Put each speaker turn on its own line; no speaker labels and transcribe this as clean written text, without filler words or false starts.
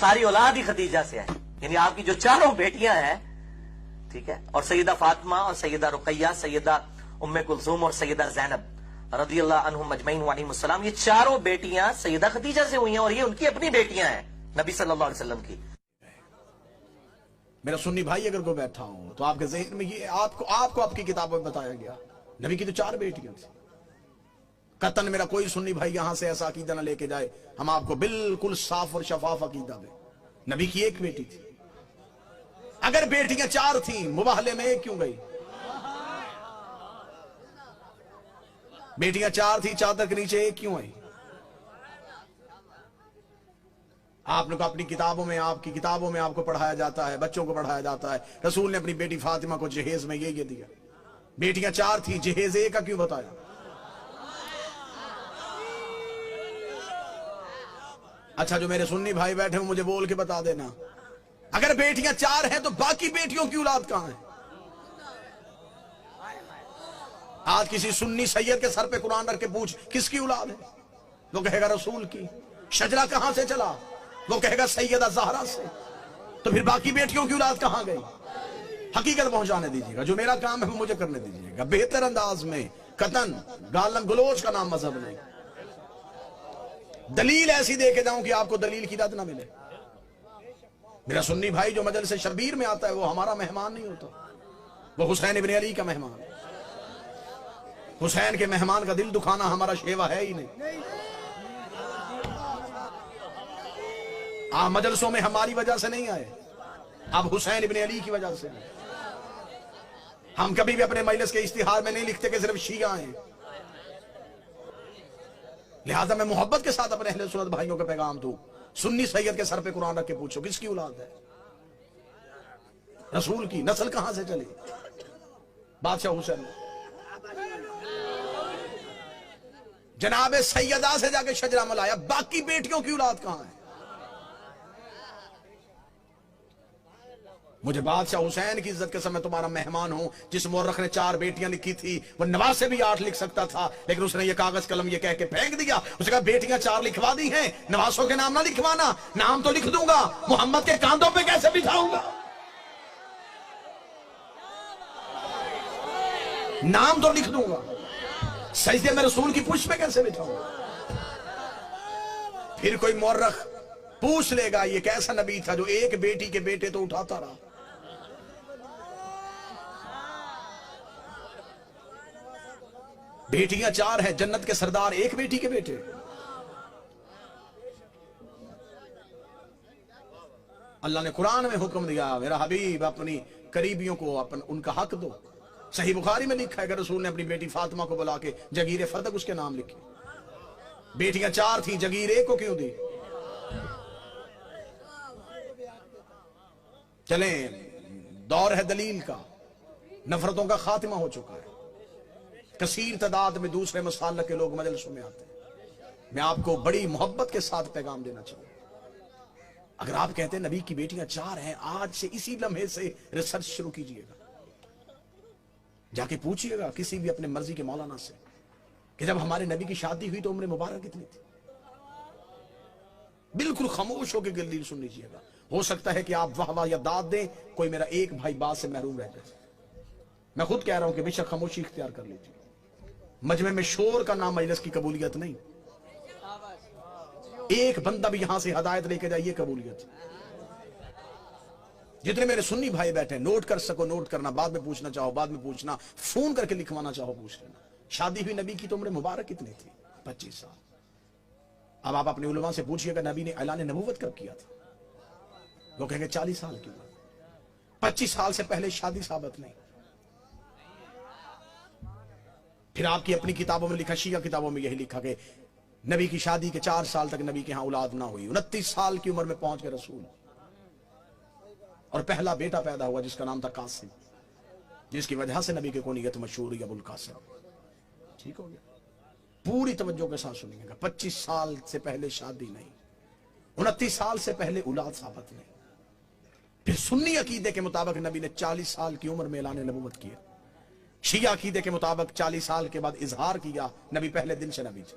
ساری اولاد ہی خدیجہ سے ہے، یعنی آپ کی جو چاروں بیٹیاں ہیں، ٹھیک ہے، اور سیدہ فاطمہ اور سیدہ رقیہ، سیدہ ام کلثوم اور سیدہ زینب رضی اللہ عنہم اجمعین وعلیہم السلام، یہ چاروں بیٹیاں سیدہ خدیجہ سے ہوئی ہیں، اور یہ ان کی اپنی بیٹیاں ہیں نبی صلی اللہ علیہ وسلم کی۔
میرا سنی بھائی اگر کوئی بیٹھا ہوں تو آپ کے ذہن میں یہ آپ کو آپ کی کتابوں میں بتایا گیا نبی کی تو 4 بیٹیاں تھیں۔ قطن میرا کوئی سنی بھائی یہاں سے ایسا عقیدہ نہ لے کے جائے، ہم آپ کو بالکل صاف اور شفاف عقیدہ دیں، نبی کی 1 بیٹی تھی۔ اگر بیٹیاں 4 تھیں مباہلے میں 1 کیوں گئی؟ بیٹیاں 4 تھیں، چادر کے نیچے 1 کیوں آئی؟ آپ نے اپنی کتابوں میں، آپ کی کتابوں میں آپ کو پڑھایا جاتا ہے، بچوں کو پڑھایا جاتا ہے، رسول نے اپنی بیٹی فاطمہ کو جہیز میں یہ دیا۔ بیٹیاں 4 تھیں، جہیز 1 کا کیوں بتایا؟ اچھا جو میرے سنی بھائی بیٹھے ہیں مجھے بول کے بتا دینا، اگر بیٹیاں 4 ہیں تو باقی بیٹیوں کی اولاد کہاں ہے؟ آج کسی سنی سید کے سر پہ قرآن رکھ کے پوچھ کس کی اولاد ہے، وہ کہے گا رسول کی۔ شجرہ کہاں سے چلا، وہ کہے گا سیدہ زہرا سے۔ تو پھر باقی بیٹیوں کی اولاد کہاں گئی؟ حقیقت پہنچانے دیجیے گا، جو میرا کام ہے وہ مجھے کرنے دیجیے گا بہتر انداز میں، قطن گالن گلوچ کا نام مذہب نہیں۔ دلیل ایسی دے کے جاؤں کہ آپ کو دلیل کی رد نہ ملے۔ میرا سنی بھائی جو مجلس شبیر میں آتا ہے وہ ہمارا مہمان نہیں ہوتا، وہ حسین ابن علی کا مہمان۔ حسین کے مہمان کا دل دکھانا ہمارا شیوا ہے ہی نہیں۔ آپ مجلسوں میں ہماری وجہ سے نہیں آئے، آپ حسین ابن علی کی وجہ سے۔ ہم کبھی بھی اپنے مجلس کے اشتہار میں نہیں لکھتے کہ صرف شیعہ ہیں، لہذا میں محبت کے ساتھ اپنے اہل سنت بھائیوں کا پیغام دوں، سنی سید کے سر پہ قرآن رکھ کے پوچھو کس کی اولاد ہے؟ رسول کی نسل کہاں سے چلی؟ بادشاہ حسین جناب سیدہ سے جا کے شجرہ ملایا، باقی بیٹیوں کی اولاد کہاں ہے؟ مجھے بادشاہ حسین کی عزت کے ساتھ میں تمہارا مہمان ہوں، جس مورخ نے 4 بیٹیاں لکھی تھی وہ نواز سے بھی 8 لکھ سکتا تھا، لیکن اس نے یہ کاغذ قلم یہ کہہ کے پھینک دیا، اس نے کہا بیٹیاں 4 لکھوا دی ہیں، نوازوں کے نام نہ لکھوانا، نام تو لکھ دوں گا، محمد کے کاندھوں پہ کیسے بٹھاؤں گا؟ نام تو لکھ دوں گا، سجدے میں رسول کی پشت پہ کیسے بٹھاؤں گا؟ پھر کوئی مورخ پوچھ لے گا یہ کیسا نبی تھا جو 1 بیٹی کے بیٹے تو اٹھاتا رہا۔ بیٹیاں 4 ہیں، جنت کے سردار 1 بیٹی کے بیٹے۔ اللہ نے قرآن میں حکم دیا میرا حبیب اپنی قریبیوں کو ان کا حق دو۔ صحیح بخاری میں لکھا ہے کہ رسول نے اپنی بیٹی فاطمہ کو بلا کے جگیر فردق اس کے نام لکھی۔ بیٹیاں 4 تھیں، جگیر 1 کو کیوں دی؟ چلیں دور ہے دلیل کا، نفرتوں کا خاتمہ ہو چکا ہے، کثیر تعداد میں دوسرے مسالک کے لوگ مجلسوں میں آتے ہیں۔ میں آپ کو بڑی محبت کے ساتھ پیغام دینا چاہوں، اگر آپ کہتے ہیں نبی کی بیٹیاں 4 ہیں، آج سے اسی لمحے سے ریسرچ شروع کیجئے گا، جا کے پوچھئے گا کسی بھی اپنے مرضی کے مولانا سے کہ جب ہمارے نبی کی شادی ہوئی تو عمر مبارک کتنی تھی؟ بالکل خاموش ہو کے دلیل سن لیجئے گا۔ ہو سکتا ہے کہ آپ واہ واہ یا داد دیں، کوئی میرا 1 بھائی بات سے محروم رہ جائے۔ میں خود کہہ رہا ہوں کہ بے شک خاموشی اختیار کر لیجیے، مجمع میں شور کا نام مجلس کی قبولیت نہیں، ایک بندہ بھی یہاں سے ہدایت لے کے جائے یہ قبولیت۔ جتنے میرے سنی بھائی بیٹھے ہیں نوٹ کر سکو نوٹ کرنا، بعد میں پوچھنا چاہو بعد میں پوچھنا، فون کر کے لکھوانا چاہو پوچھ لینا۔ شادی ہوئی نبی کی تو عمر مبارک کتنی تھی؟ 25 سال۔ اب آپ اپنے علماء سے پوچھئے گا نبی نے اعلان نبوت کب کیا تھا؟ وہ کہیں گے 40 سال کی عمر، 25 سال سے پہلے شادی ثابت نہیں۔ پھر آپ کی اپنی کتابوں میں لکھا، شیعہ کتابوں میں یہی لکھا کہ نبی کی شادی کے 4 سال تک نبی کے ہاں اولاد نہ ہوئی، 29 سال کی عمر میں پہنچ کے رسول اور پہلا بیٹا پیدا ہوا جس کا نام تھا قاسم، جس کی وجہ سے نبی کے کنیت مشہور ہوئی ابو القاسم۔ ٹھیک ہو گیا؟ پوری توجہ کے ساتھ سنیے گا، 25 سال سے پہلے شادی نہیں، 29 سال سے پہلے اولاد ثابت نہیں۔ پھر سنی عقیدے کے مطابق نبی نے 40 سال کی عمر میں اعلان نبوت کیا، شیعہ عقیدے کے مطابق 40 سال کے بعد اظہار کیا، نبی پہلے دن سے نبی تھے۔